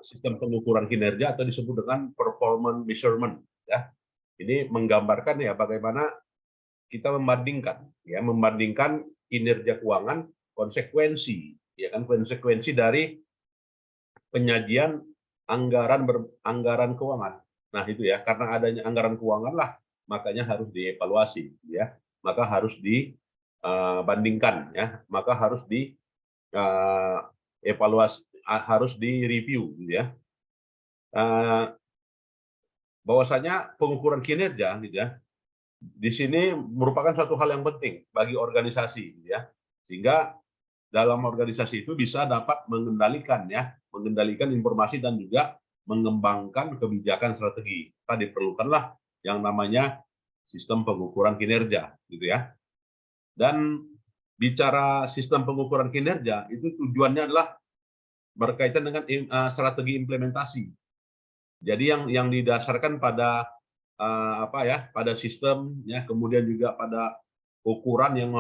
sistem pengukuran kinerja atau disebut dengan performance measurement, ya. Ini menggambarkan ya bagaimana kita membandingkan kinerja keuangan, konsekuensi dari penyajian anggaran keuangan. Nah itu ya, karena adanya anggaran keuangan lah, makanya harus dievaluasi, ya. Maka harus dibandingkan, ya. Maka harus dievaluasi, harus direview, gitu ya. Bahwasanya pengukuran kinerja, gitu ya, di sini merupakan suatu hal yang penting bagi organisasi, gitu ya. Sehingga dalam organisasi itu bisa dapat mengendalikan informasi dan juga mengembangkan kebijakan strategi. Tadi diperlukanlah yang namanya sistem pengukuran kinerja, gitu ya. Dan bicara sistem pengukuran kinerja itu tujuannya adalah berkaitan dengan strategi implementasi. Jadi yang didasarkan pada pada sistem, ya, kemudian juga pada ukuran yang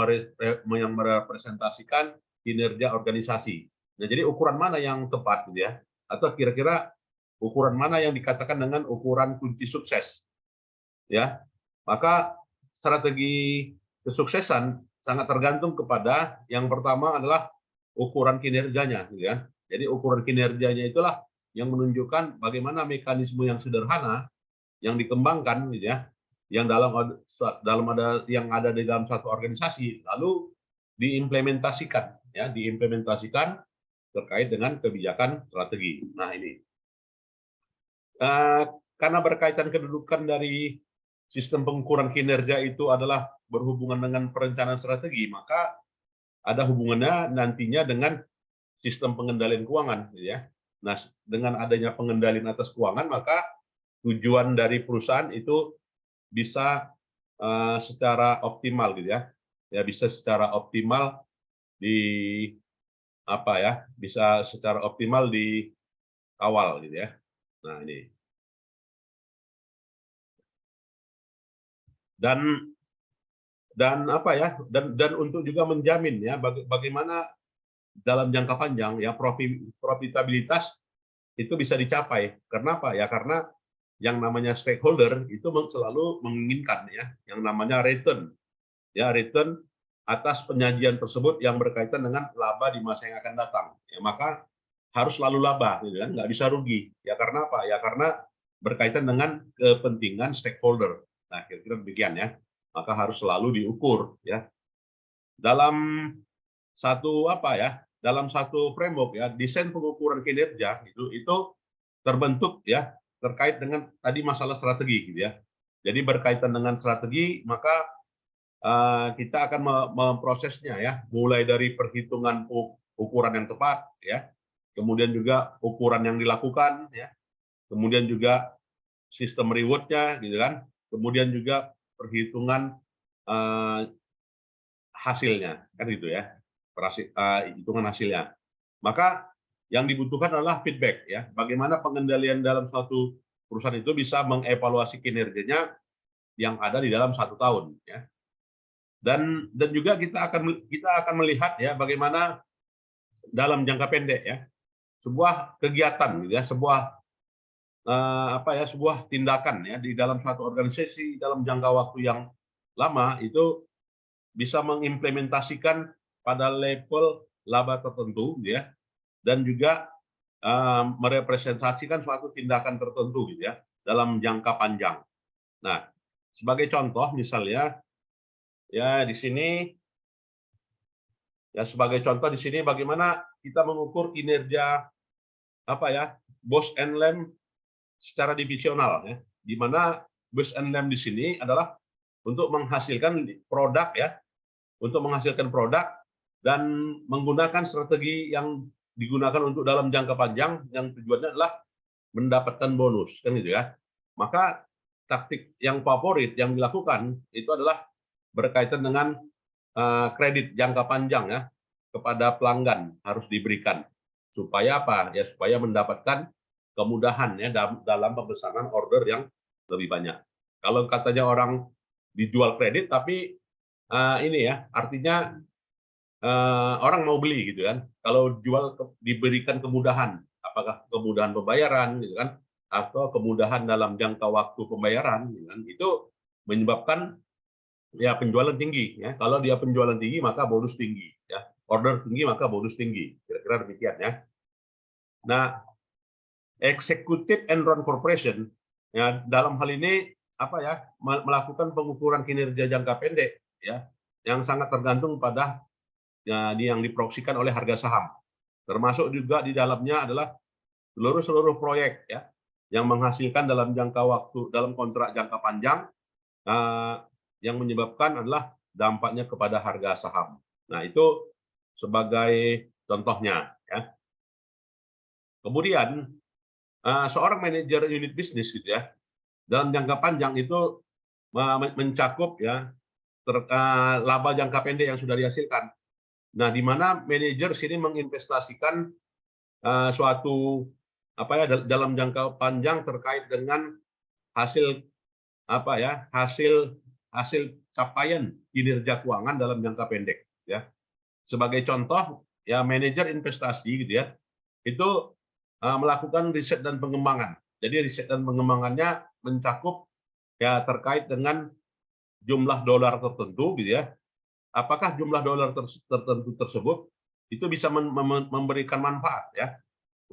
merepresentasikan kinerja organisasi. Nah, jadi ukuran mana yang tepat, gitu ya? Atau kira-kira ukuran mana yang dikatakan dengan ukuran kunci sukses, ya? Maka strategi kesuksesan sangat tergantung kepada yang pertama adalah ukuran kinerjanya, gitu ya. Jadi ukuran kinerjanya itulah yang menunjukkan bagaimana mekanisme yang sederhana yang dikembangkan, gitu ya, yang ada di dalam satu organisasi, lalu diimplementasikan, ya, diimplementasikan terkait dengan kebijakan strategi. Nah ini karena berkaitan kedudukan dari sistem pengukuran kinerja itu adalah berhubungan dengan perencanaan strategi, maka ada hubungannya nantinya dengan sistem pengendalian keuangan, gitu ya. Nah, dengan adanya pengendalian atas keuangan, maka tujuan dari perusahaan itu bisa secara optimal, gitu ya. Ya, bisa secara optimal bisa secara optimal dikawal, gitu ya. Nah, ini. Dan untuk juga menjamin ya bagaimana dalam jangka panjang ya profitabilitas itu bisa dicapai. Kenapa? Ya karena yang namanya stakeholder itu selalu menginginkan ya yang namanya return atas penyajian tersebut yang berkaitan dengan laba di masa yang akan datang. Ya, maka harus selalu laba, gitu kan? Nggak bisa rugi. Ya karena apa? Ya karena berkaitan dengan kepentingan stakeholder. Nah, kira-kira demikian ya. Maka harus selalu diukur ya. Dalam dalam satu framework ya, desain pengukuran kinerja itu terbentuk ya terkait dengan tadi masalah strategi, gitu ya. Jadi berkaitan dengan strategi, maka kita akan memprosesnya ya, mulai dari perhitungan ukuran yang tepat ya, kemudian juga ukuran yang dilakukan ya, kemudian juga sistem reward-nya, gitu kan, kemudian juga perhitungan hasilnya, kan gitu ya, hitungan hasilnya. Maka yang dibutuhkan adalah feedback ya, bagaimana pengendalian dalam suatu perusahaan itu bisa mengevaluasi kinerjanya yang ada di dalam 1 tahun ya. Dan juga kita akan melihat ya bagaimana dalam jangka pendek ya sebuah kegiatan gitu ya, sebuah tindakan ya di dalam suatu organisasi dalam jangka waktu yang lama itu bisa mengimplementasikan pada level laba tertentu ya, dan juga merepresentasikan suatu tindakan tertentu gitu ya dalam jangka panjang. Nah, sebagai contoh misalnya ya di sini bagaimana kita mengukur kinerja Bos and Lem secara divisional ya, di mana Bos and Lem di sini adalah untuk menghasilkan produk ya, dan menggunakan strategi yang digunakan untuk dalam jangka panjang yang tujuannya adalah mendapatkan bonus kan gitu ya. Maka taktik yang favorit yang dilakukan itu adalah berkaitan dengan kredit jangka panjang ya kepada pelanggan harus diberikan supaya apa ya, supaya mendapatkan kemudahan ya dalam pemesanan order yang lebih banyak. Kalau katanya orang dijual kredit tapi ini ya artinya orang mau beli gitu kan. Kalau jual diberikan kemudahan apakah kemudahan pembayaran, gitu kan, atau kemudahan dalam jangka waktu pembayaran, gitu kan, itu menyebabkan ya penjualan tinggi. Ya. Kalau dia penjualan tinggi maka bonus tinggi. Ya. Order tinggi maka bonus tinggi. Kira-kira demikian ya. Nah, Executive Enron Corporation ya dalam hal ini apa ya melakukan pengukuran kinerja jangka pendek ya yang sangat tergantung pada ya, yang diproyeksikan oleh harga saham. Termasuk juga di dalamnya adalah seluruh proyek ya yang menghasilkan dalam jangka waktu dalam kontrak jangka panjang yang menyebabkan adalah dampaknya kepada harga saham. Nah, itu sebagai contohnya ya. Kemudian seorang manajer unit bisnis gitu ya dalam jangka panjang itu mencakup ya laba jangka pendek yang sudah dihasilkan. Nah, di mana manajer sini menginvestasikan suatu apa ya dalam jangka panjang terkait dengan hasil apa ya hasil capaian kinerja keuangan dalam jangka pendek ya. Sebagai contoh ya manajer investasi gitu ya itu melakukan riset dan pengembangan. Jadi riset dan pengembangannya mencakup ya terkait dengan jumlah dolar tertentu gitu ya. Apakah jumlah dolar tertentu tersebut itu bisa memberikan manfaat ya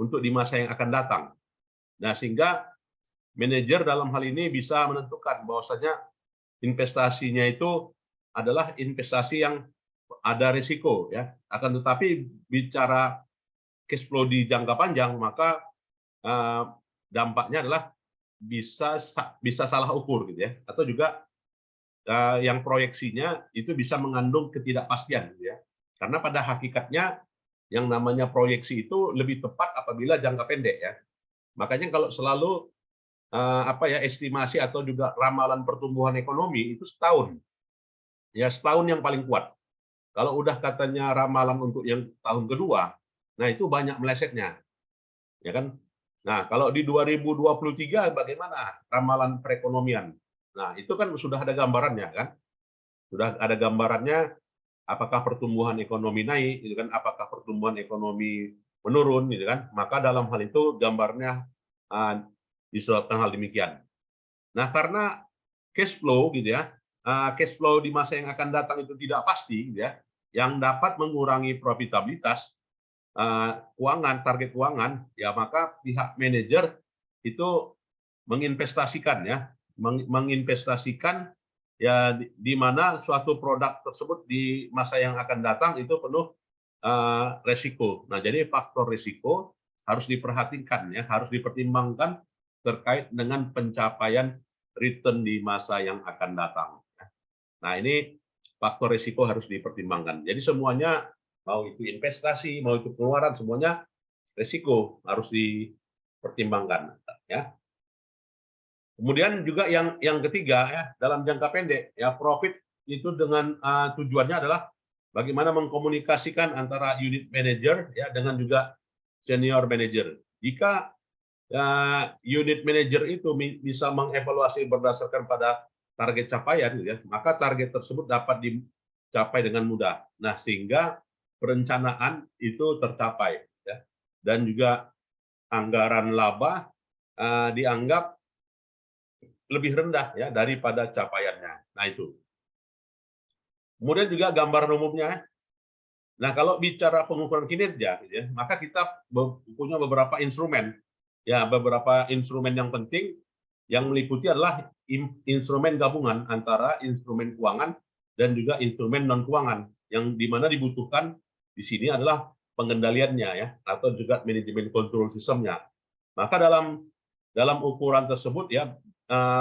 untuk di masa yang akan datang. Nah, sehingga manajer dalam hal ini bisa menentukan bahwasanya investasinya itu adalah investasi yang ada risiko ya. Akan tetapi bicara cash flow di jangka panjang maka dampaknya adalah bisa salah ukur gitu ya atau juga yang proyeksinya itu bisa mengandung ketidakpastian gitu ya. Karena pada hakikatnya yang namanya proyeksi itu lebih tepat apabila jangka pendek ya. Makanya kalau selalu apa ya estimasi atau juga ramalan pertumbuhan ekonomi itu setahun. Ya setahun yang paling kuat. Kalau udah katanya ramalan untuk yang tahun kedua, nah itu banyak melesetnya. Ya kan? Nah, kalau di 2023 bagaimana ramalan perekonomian? Nah, itu kan sudah ada gambarannya kan? Sudah ada gambarannya apakah pertumbuhan ekonomi naik gitu kan? Apakah pertumbuhan ekonomi menurun gitu kan? Maka dalam hal itu gambarnya disebabkan hal demikian. Nah, karena cash flow gitu ya, cash flow di masa yang akan datang itu tidak pasti gitu ya, yang dapat mengurangi profitabilitas keuangan, target keuangan, ya maka pihak manajer itu menginvestasikan ya, menginvestasikan ya di mana suatu produk tersebut di masa yang akan datang itu penuh resiko. Nah, jadi faktor risiko harus diperhatikan ya, harus dipertimbangkan terkait dengan pencapaian return di masa yang akan datang. Nah, ini faktor risiko harus dipertimbangkan. Jadi semuanya mau itu investasi, mau itu pengeluaran, semuanya risiko harus dipertimbangkan ya. Kemudian juga yang ketiga ya dalam jangka pendek ya profit itu dengan tujuannya adalah bagaimana mengkomunikasikan antara unit manager ya dengan juga senior manager. Jika unit manager itu bisa mengevaluasi berdasarkan pada target capaian, ya, maka target tersebut dapat dicapai dengan mudah. Nah, sehingga perencanaan itu tercapai, ya. Dan juga anggaran laba dianggap lebih rendah ya daripada capaiannya. Nah itu. Kemudian juga gambaran umumnya. Nah, kalau bicara pengukuran kinerja, gitu ya, maka kita punya beberapa instrumen. Ya, beberapa instrumen yang penting yang meliputi adalah instrumen gabungan antara instrumen keuangan dan juga instrumen non keuangan yang dimana dibutuhkan di sini adalah pengendaliannya ya atau juga manajemen control sistemnya. Maka dalam ukuran tersebut ya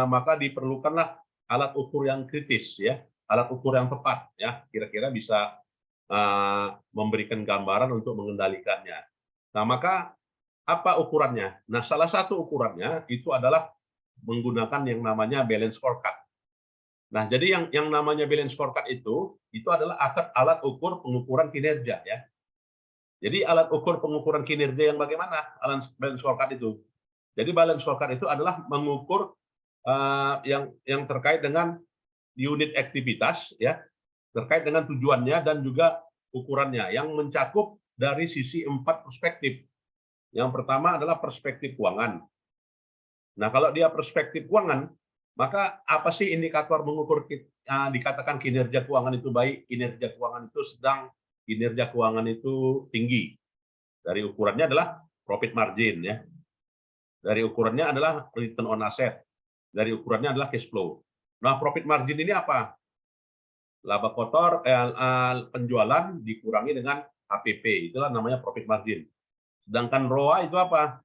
maka diperlukanlah alat ukur yang kritis ya, alat ukur yang tepat ya, kira-kira bisa memberikan gambaran untuk mengendalikannya. Nah, maka apa ukurannya? Nah, salah satu ukurannya itu adalah menggunakan yang namanya balance scorecard. Nah, jadi yang namanya balance scorecard itu adalah alat ukur pengukuran kinerja ya. Jadi alat ukur pengukuran kinerja yang bagaimana? Balance scorecard itu. Jadi balance scorecard itu adalah mengukur yang terkait dengan unit aktivitas ya, terkait dengan tujuannya dan juga ukurannya yang mencakup dari sisi 4 perspektif. Yang pertama adalah perspektif keuangan. Nah, kalau dia perspektif keuangan, maka apa sih indikator mengukur dikatakan kinerja keuangan itu baik, kinerja keuangan itu sedang, kinerja keuangan itu tinggi. Dari ukurannya adalah profit margin ya. Dari ukurannya adalah return on asset. Dari ukurannya adalah cash flow. Nah, profit margin ini apa? Laba kotor penjualan dikurangi dengan HPP, itulah namanya profit margin. Sedangkan ROA itu apa?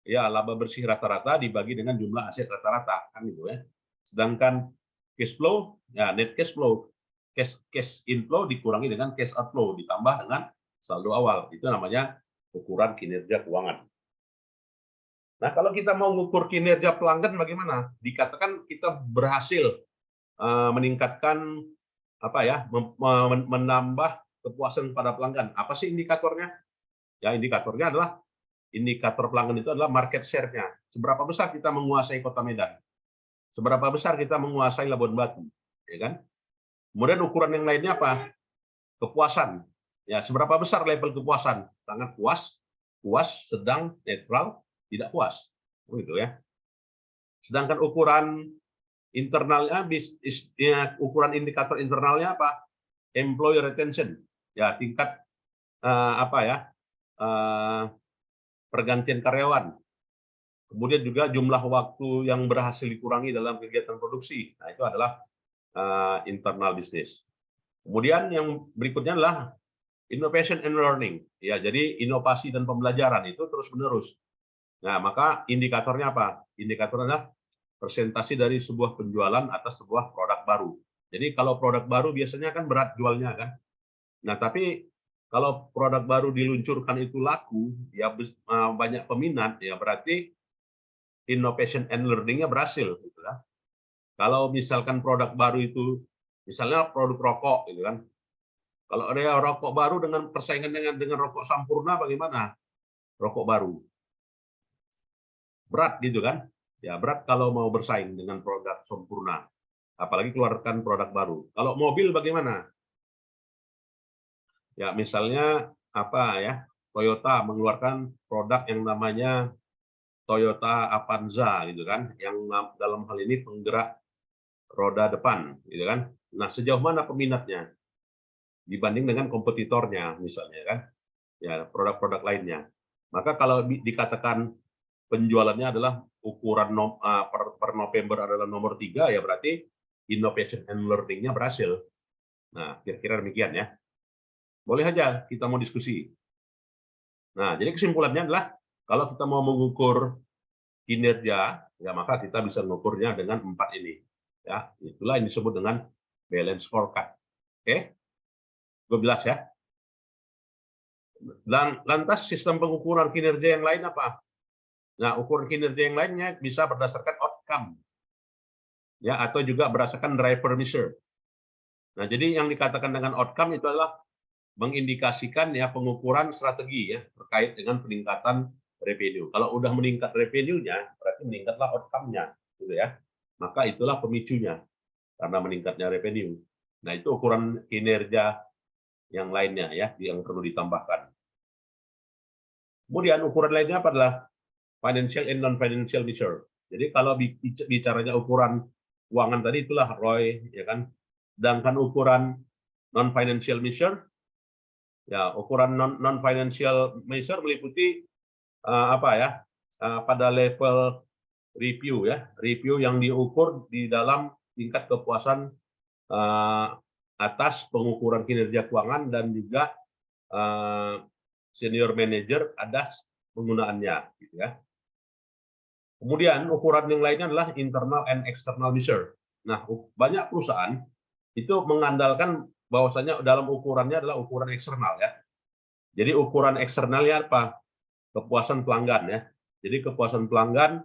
Ya, laba bersih rata-rata dibagi dengan jumlah aset rata-rata, kan gitu ya. Sedangkan cash flow, ya net cash flow, cash inflow dikurangi dengan cash outflow ditambah dengan saldo awal. Itu namanya ukuran kinerja keuangan. Nah, kalau kita mau mengukur kinerja pelanggan bagaimana? Dikatakan kita berhasil meningkatkan apa ya, menambah kepuasan pada pelanggan. Apa sih indikatornya? Ya, indikatornya adalah indikator pelanggan itu adalah market share-nya. Seberapa besar kita menguasai Kota Medan? Seberapa besar kita menguasai Labuan Batu? Ya kan? Kemudian ukuran yang lainnya apa? Kepuasan. Ya, seberapa besar level kepuasan? Sangat puas, puas, sedang, netral, tidak puas. Begitu ya. Sedangkan ukuran internalnya, ukuran indikator internalnya apa? Employee retention. Ya, tingkat apa ya? Pergantian karyawan. Kemudian juga jumlah waktu yang berhasil dikurangi dalam kegiatan produksi. Nah, itu adalah internal bisnis. Kemudian yang berikutnya adalah innovation and learning. Ya, jadi inovasi dan pembelajaran itu terus-menerus. Nah, maka indikatornya apa? Indikatornya adalah presentasi dari sebuah penjualan atas sebuah produk baru. Jadi kalau produk baru biasanya kan berat jualnya kan. Nah, tapi kalau produk baru diluncurkan itu laku, ya banyak peminat, ya berarti innovation and learning-nya berhasil gitu kan. Kalau misalkan produk baru itu misalnya produk rokok gitu kan. Kalau ada rokok baru dengan persaingan dengan rokok Sampurna bagaimana? Rokok baru. Berat gitu kan? Ya, berat kalau mau bersaing dengan produk Sampurna. Apalagi keluarkan produk baru. Kalau mobil bagaimana? Ya, misalnya apa ya? Toyota mengeluarkan produk yang namanya Toyota Avanza gitu kan, yang dalam hal ini penggerak roda depan gitu kan. Nah, sejauh mana peminatnya dibanding dengan kompetitornya misalnya kan? Ya, produk-produk lainnya. Maka kalau dikatakan penjualannya adalah ukuran per November adalah nomor 3, ya berarti innovation and learning-nya berhasil. Nah, kira-kira demikian ya. Boleh aja kita mau diskusi. Nah, jadi kesimpulannya adalah kalau kita mau mengukur kinerja, ya maka kita bisa mengukurnya dengan 4 ini. Ya, itulah yang disebut dengan balance scorecard. Oke? 12 ya. Dan lantas sistem pengukuran kinerja yang lain apa? Nah, ukuran kinerja yang lainnya bisa berdasarkan outcome. Ya, atau juga berdasarkan driver measure. Nah, jadi yang dikatakan dengan outcome itu adalah mengindikasikan ya pengukuran strategi ya terkait dengan peningkatan revenue. Kalau udah meningkat revenue-nya, berarti meningkatlah outcome-nya, gitu ya. Maka itulah pemicunya karena meningkatnya revenue. Nah, itu ukuran kinerja yang lainnya ya yang perlu ditambahkan. Kemudian ukuran lainnya apa adalah financial and non-financial measure. Jadi kalau bicaranya ukuran keuangan tadi itulah ROI, ya kan. Sedangkan ukuran non-financial measure, ya ukuran non-financial measure meliputi apa ya, pada level review ya, review yang diukur di dalam tingkat kepuasan atas pengukuran kinerja keuangan dan juga senior manager atas penggunaannya, gitu ya. Kemudian ukuran yang lainnya adalah internal and external measure. Nah, banyak perusahaan itu mengandalkan bahwasanya dalam ukurannya adalah ukuran eksternal ya. Jadi ukuran eksternalnya apa? Kepuasan pelanggan ya. Jadi kepuasan pelanggan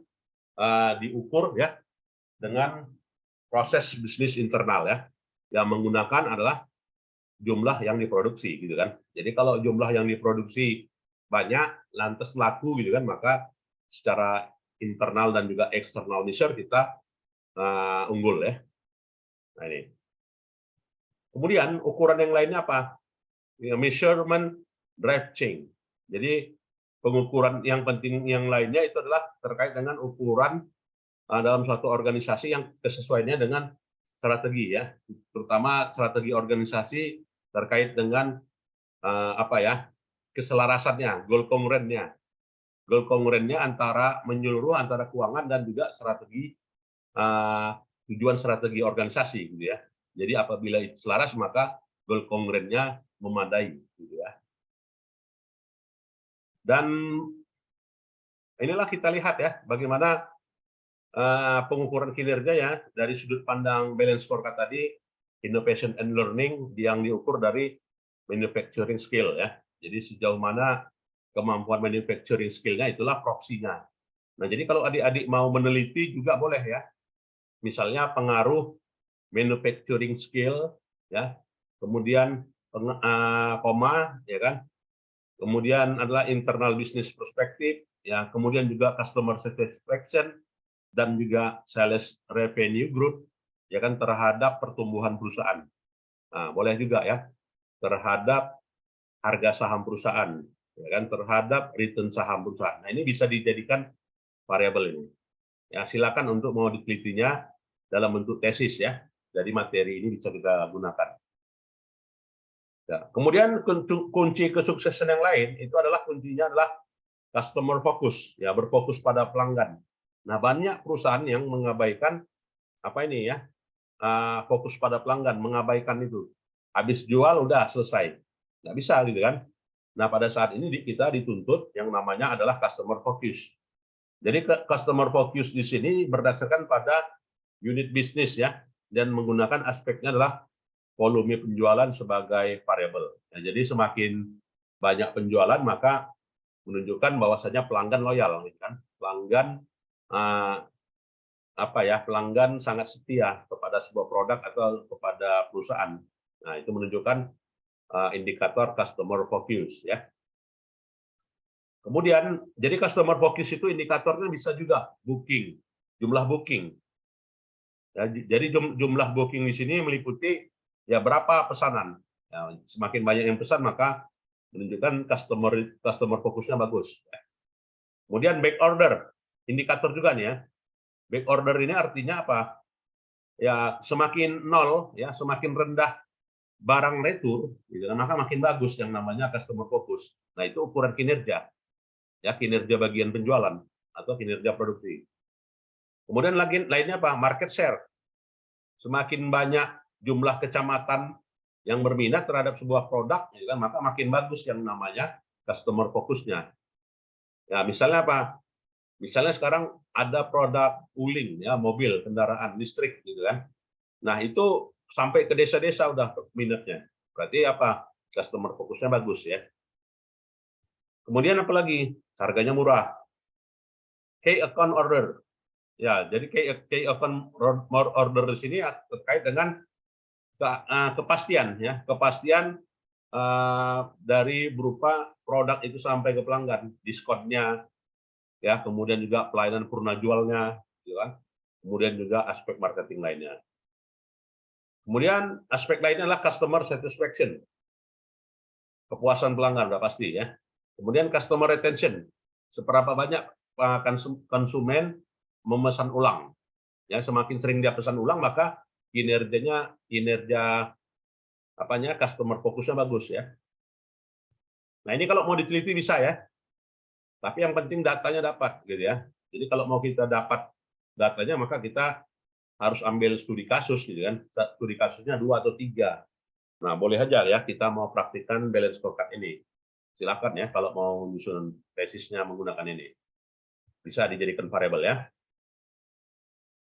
diukur ya dengan proses bisnis internal ya. Yang menggunakan adalah jumlah yang diproduksi gitu kan. Jadi kalau jumlah yang diproduksi banyak lantas laku gitu kan, maka secara internal dan juga eksternal measure kita unggul ya. Nah, ini. Kemudian ukuran yang lainnya apa? Measurement drive change. Jadi pengukuran yang penting yang lainnya itu adalah terkait dengan ukuran dalam suatu organisasi yang kesesuaiannya dengan strategi ya, terutama strategi organisasi terkait dengan apa ya, keselarasannya, goal kongruennya antara menyeluruh antara keuangan dan juga strategi tujuan strategi organisasi gitu ya. Jadi apabila itu selaras maka goal kongruennya memadai gitu ya. Dan inilah kita lihat ya bagaimana pengukuran kinerja ya dari sudut pandang balance scorecard tadi, innovation and learning yang diukur dari manufacturing skill ya. Jadi sejauh mana kemampuan manufacturing skill-nya itulah proksinya. Nah, jadi kalau adik-adik mau meneliti juga boleh ya. Misalnya pengaruh manufacturing skill ya, kemudian koma ya kan. Kemudian adalah internal business perspective ya, kemudian juga customer satisfaction dan juga sales revenue growth ya kan terhadap pertumbuhan perusahaan. Nah, boleh juga ya terhadap harga saham perusahaan ya kan terhadap return saham perusahaan. Nah, ini bisa dijadikan variabel ini. Ya, silakan untuk mau ditelitinya dalam bentuk tesis ya. Jadi materi ini bisa kita gunakan. Ya. Kemudian kunci kesuksesan yang lain itu adalah kuncinya adalah customer focus ya, berfokus pada pelanggan. Nah, banyak perusahaan yang mengabaikan apa ini ya, fokus pada pelanggan, mengabaikan itu. Habis jual udah selesai. Nggak bisa gitu kan. Nah, pada saat ini kita dituntut yang namanya adalah customer focus. Jadi customer focus di sini berdasarkan pada unit bisnis ya, dan menggunakan aspeknya adalah volume penjualan sebagai variabel. Nah, jadi semakin banyak penjualan maka menunjukkan bahwasanya pelanggan loyal, gitu kan? Pelanggan apa ya? Pelanggan sangat setia kepada sebuah produk atau kepada perusahaan. Nah, itu menunjukkan indikator customer focus ya. Kemudian, jadi customer focus itu indikatornya bisa juga booking, jumlah booking. Ya, jadi jumlah booking di sini meliputi ya berapa pesanan. Ya, semakin banyak yang pesan maka menunjukkan customer fokusnya bagus. Kemudian back order, indikator juga nih ya. Back order ini artinya apa? Ya semakin nol, ya semakin rendah barang retur, gitu, maka makin bagus yang namanya customer focus. Nah itu ukuran kinerja, ya kinerja bagian penjualan atau kinerja produktif. Kemudian lainnya apa? Market share. Semakin banyak jumlah kecamatan yang berminat terhadap sebuah produk, ya kan, maka makin bagus yang namanya customer fokusnya. Ya, misalnya apa? Misalnya sekarang ada produk uling, ya mobil, kendaraan listrik, gitu kan. Nah itu sampai ke desa-desa udah minatnya. Berarti apa? Customer fokusnya bagus ya. Kemudian apa lagi? Harganya murah. Key account order. Ya, jadi key account order di sini terkait dengan kepastian ya, kepastian dari berupa produk itu sampai ke pelanggan, diskonnya ya, kemudian juga pelayanan purna jualnya, gitu kan. Kemudian juga aspek marketing lainnya. Kemudian aspek lainnya adalah customer satisfaction, kepuasan pelanggan udah pasti ya. Kemudian customer retention, seberapa banyak konsumen memesan ulang. Ya, semakin sering dia pesan ulang maka kinerja apanya customer fokusnya bagus ya. Nah, ini kalau mau diteliti bisa ya. Tapi yang penting datanya dapat gitu ya. Jadi kalau mau kita dapat datanya maka kita harus ambil studi kasus gitu kan. Studi kasusnya 2 atau 3. Nah, boleh aja ya kita mau praktikkan balance scorecard ini. Silakan ya kalau mau menyusun tesisnya menggunakan ini. Bisa dijadikan variabel ya.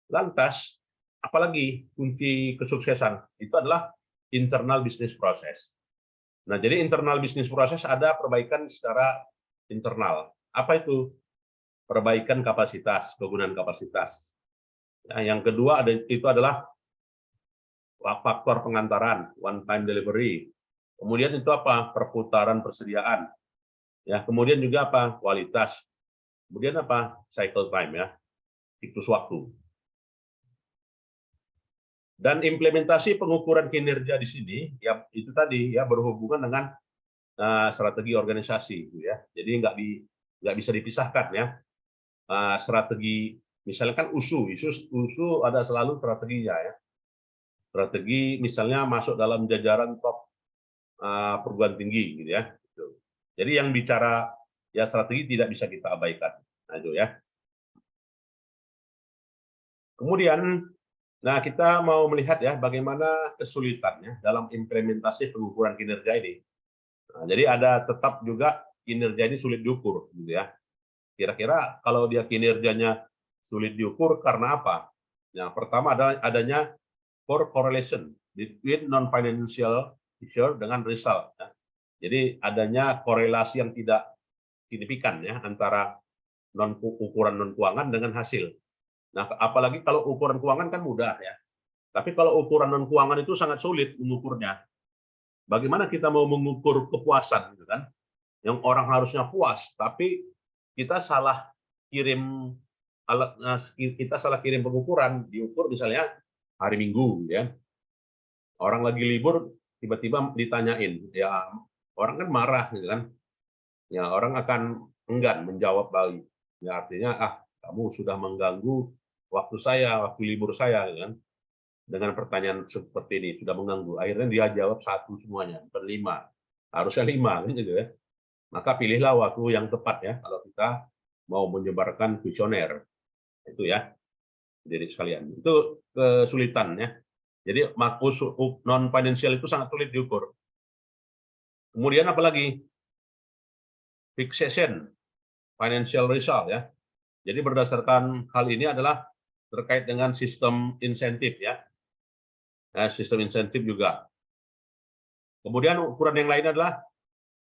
Lantas, apalagi kunci kesuksesan itu adalah internal business process. Nah, jadi internal business process ada perbaikan secara internal. Apa itu? Perbaikan kapasitas, penggunaan kapasitas. Nah, yang kedua itu adalah faktor pengantaran, one time delivery. Kemudian itu apa? Perputaran persediaan. Ya, kemudian juga apa? Kualitas. Kemudian apa? Cycle time ya. Siklus waktu. Dan implementasi pengukuran kinerja di sini ya itu tadi ya berhubungan dengan strategi organisasi gitu ya. Jadi nggak nggak bisa dipisahkan ya. Strategi misalnya kan USU ada selalu strateginya ya. Strategi misalnya masuk dalam jajaran top perguruan tinggi gitu ya. Jadi yang bicara ya strategi tidak bisa kita abaikan. Nah, itu ya. Kemudian, nah kita mau melihat ya bagaimana kesulitannya dalam implementasi pengukuran kinerja ini. Nah, jadi ada tetap juga kinerja ini sulit diukur, gitu ya. Kira-kira kalau dia kinerjanya sulit diukur karena apa? Yang pertama adalah adanya poor correlation between non-financial issue dengan result. Ya. Jadi adanya korelasi yang tidak signifikan ya antara ukuran non keuangan dengan hasil. Nah, apalagi kalau ukuran keuangan kan mudah ya. Tapi kalau ukuran non keuangan itu sangat sulit mengukurnya. Bagaimana kita mau mengukur kepuasan, gitu kan? Yang orang harusnya puas, tapi kita salah kirim alat, kita salah kirim pengukuran, diukur misalnya hari Minggu, ya. Orang lagi libur, tiba-tiba ditanyain, ya orang kan marah, gitu kan? Ya orang akan enggan menjawab balik. Ya artinya kamu sudah mengganggu waktu saya, waktu libur saya, gitu kan? Dengan pertanyaan seperti ini sudah mengganggu. Akhirnya dia jawab satu semuanya, bukan 5. Harusnya 5, gitu ya. Maka pilihlah waktu yang tepat ya kalau kita mau menyebarkan kuesioner. Itu ya. Jadi sekalian. Itu kesulitan ya. Jadi makus non financial itu sangat sulit diukur. Kemudian apalagi fixation financial result ya. Jadi berdasarkan hal ini adalah terkait dengan sistem insentif ya. Nah, sistem insentif juga. Kemudian ukuran yang lain adalah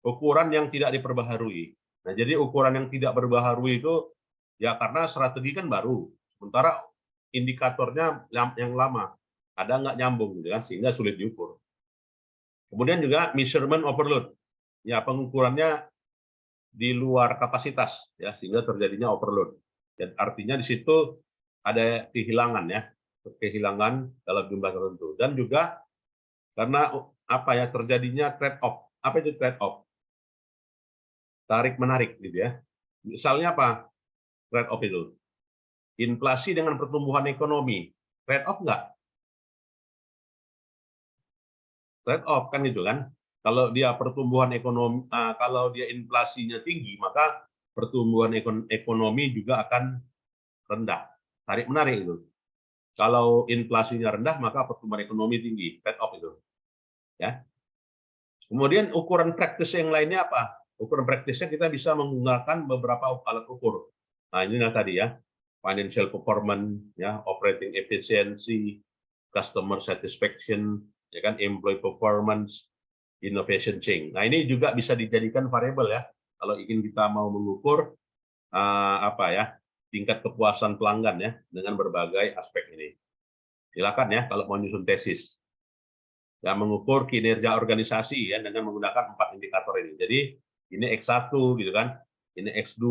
ukuran yang tidak diperbaharui. Nah, jadi ukuran yang tidak berbaharui itu ya karena strategi kan baru, sementara indikatornya yang lama, ada nggak nyambung, gitu kan, sehingga sulit diukur. Kemudian juga measurement overload, ya pengukurannya di luar kapasitas, ya sehingga terjadinya overload. Dan artinya di situ ada kehilangan ya, kehilangan dalam jumlah tertentu. Dan juga karena apa ya terjadinya trade off. Apa itu trade off? Tarik menarik gitu ya. Misalnya apa? Trade off itu. Inflasi dengan pertumbuhan ekonomi. Trade off nggak? Trade off kan gitu kan. Kalau dia pertumbuhan ekonomi, kalau dia inflasinya tinggi, maka pertumbuhan ekonomi juga akan rendah. Tarik menarik itu. Kalau inflasinya rendah, maka pertumbuhan ekonomi tinggi. Trade off itu. Ya. Kemudian ukuran praktis yang lainnya apa? Ukuran praktisnya kita bisa menggunakan beberapa alat ukur. Nah, ini tadi ya. Financial performance, ya, operating efficiency, customer satisfaction, ya kan, employee performance, innovation change. Nah, ini juga bisa dijadikan variabel ya. Kalau ingin kita mau mengukur apa ya, tingkat kepuasan pelanggan ya dengan berbagai aspek ini. Silakan ya kalau mau nyusun tesis. Ya, mengukur kinerja organisasi ya dengan menggunakan 4 indikator ini. Jadi ini X1 gitu kan, ini X2,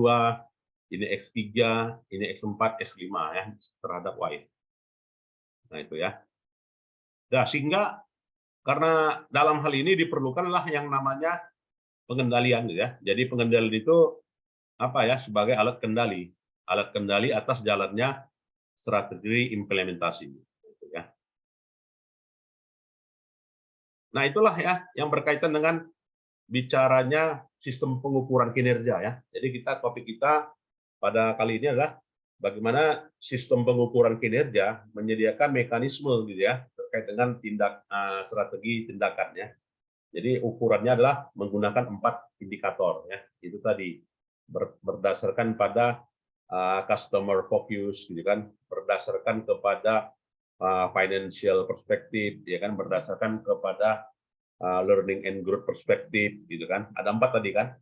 ini X3, ini X4, X5 ya terhadap Y. Nah itu ya. Nah, sehingga karena dalam hal ini diperlukanlah yang namanya pengendalian gitu ya. Jadi pengendalian itu apa ya sebagai alat kendali atas jalannya strategi implementasi. Gitu ya. Nah itulah ya yang berkaitan dengan bicaranya sistem pengukuran kinerja ya. Jadi topik kita pada kali ini adalah bagaimana sistem pengukuran kinerja menyediakan mekanisme gitu ya terkait dengan strategi tindakan ya. Jadi ukurannya adalah menggunakan 4 indikator ya. Itu tadi berdasarkan pada customer focus gitu kan, berdasarkan kepada financial perspective ya kan, berdasarkan kepada learning and growth perspektif gitu kan. Ada 4 tadi kan.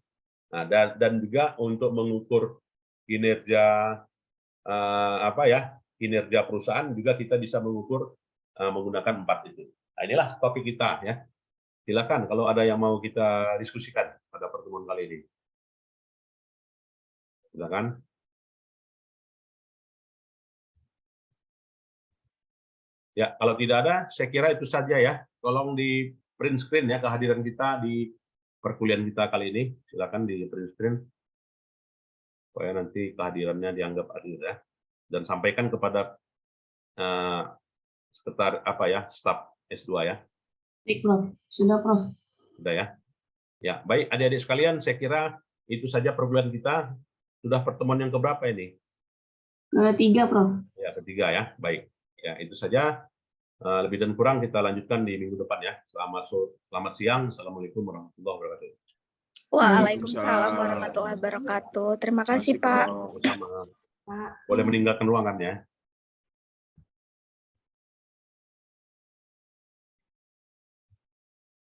Nah, dan juga untuk mengukur kinerja apa ya? Kinerja perusahaan juga kita bisa mengukur menggunakan 4 itu. Nah, inilah topik kita ya. Silakan kalau ada yang mau kita diskusikan pada pertemuan kali ini. Silakan. Ya, kalau tidak ada, saya kira itu saja ya. Tolong di print screen ya kehadiran kita di perkuliahan kita kali ini. Silakan di print screen. supaya nanti kehadirannya dianggap adil ya. Dan sampaikan kepada staf S2 ya. Baik, Prof. Sudah, Prof. Sudah ya. Ya, baik adik-adik sekalian, saya kira itu saja perbulan kita. Sudah pertemuan yang keberapa ini? Ketiga, Prof. Ya, ketiga ya. Baik. Ya, itu saja. Lebih dan kurang kita lanjutkan di minggu depan ya. Selamat siang. Assalamualaikum warahmatullahi wabarakatuh. Waalaikumsalam warahmatullahi wabarakatuh. Terima kasih, Pak. Sama-sama. Boleh meninggalkan ruangan ya.